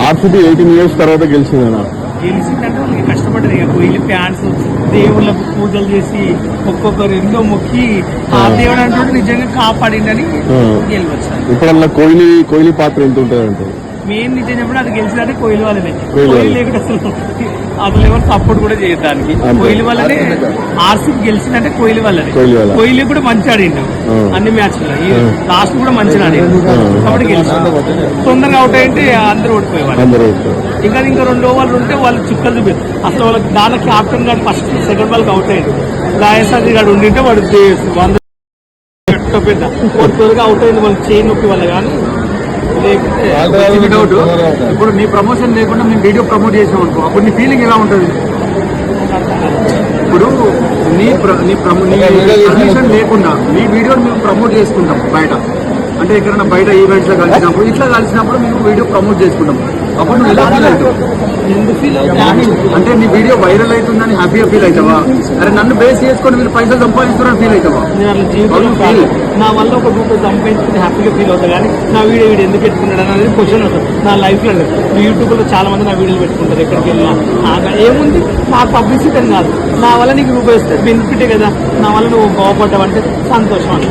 RCB 18 years తర్వాత గెలిచిందన్నా. గెలిచిందంటే వాళ్ళకి కష్టపడ్డది. ఇక కోహ్లీ ఫ్యాన్స్ దేవుళ్ళకు పూజలు చేసి ఒక్కొక్కరు ఎన్నో మొక్కి ఆ దేవుడు అంటే నిజంగా కాపాడిందని గెలవచ్చు. ఇప్పుడన్నా కోహ్లీ పాత్ర ఎంత ఉంటుంది అంటే మెయిన్ నిజం చెప్పిన అది గెలిచినట్టే కోహ్లీ వాళ్ళనే. కోహ్లీ లేకుండా అసలు ఎవరు సపోర్ట్ కూడా చేయడానికి కోహ్లీ వాళ్ళనే. ఆర్సీబీ గెలిచిందంటే కోహ్లీ వాళ్ళనే. కోహ్లీ కూడా మంచి ఆడిండు అన్ని మ్యాచ్లో. లాస్ట్ కూడా మంచిగా ఆడిండు కాబట్టి గెలిచారు. తొందరగా అవుట్ అయితే అందరూ ఓడిపోయేవాళ్ళు. ఇంకా 2 ఓవర్లు ఉంటే వాళ్ళు చుక్కలు చూపారు. అసలు వాళ్ళకి దాని క్యాప్టెన్ గారు ఫస్ట్ సెకండ్ బాల్కి అవుట్ అయ్యాడు. రాజస్థాన్ గారు ఉండింటే వాడు 100 పెద్ద త్వరగా అవుట్ అయింది. వాళ్ళు చేయి నొప్పి వల్ల కానీ డౌట్. ఇప్పుడు నీ ప్రమోషన్ లేకుండా మేము వీడియో ప్రమోట్ చేసాం అనుకో, అప్పుడు నీ ఫీలింగ్ ఎలా ఉంటుంది? ఇప్పుడు నీ పర్మిషన్ లేకుండా నీ వీడియోని మేము ప్రమోట్ చేసుకుంటాం బయట, అంటే ఎక్కడైనా బయట ఈవెంట్స్ లో కలిసినప్పుడు ఇట్లా కలిసినప్పుడు మేము వీడియో ప్రమోట్ చేసుకుంటాం. అప్పుడు నువ్వు ఎలా ఫీల్ అవుతావు? అంటే నీ వీడియో వైరల్ అవుతుందని హ్యాపీగా ఫీల్ అవుతావా? అరే నన్ను బేస్ చేసుకొని మీరు పైసలు సంపాదిస్తున్నారని ఫీల్ అవుతావా? నా వల్ల ఒక రూపాయి సంపాదించుకుని హ్యాపీగా ఫీల్ అవుతా. కానీ నా వీడియో ఎందుకు పెట్టుకున్నాడు అనేది క్వశ్చన్ అవుతుంది నా లైఫ్ లో. యూట్యూబ్ లో చాలా మంది నా వీడియోలు పెట్టుకుంటారు. ఎక్కడికి వెళ్ళినా ఏముంది, నాకు పబ్లిసిటీ అని కాదు, నా వల్ల నీకు రూపాయి వస్తే బెనిఫిటే కదా. నా వల్ల నువ్వు బాగుపడ్డావంటే సంతోషం.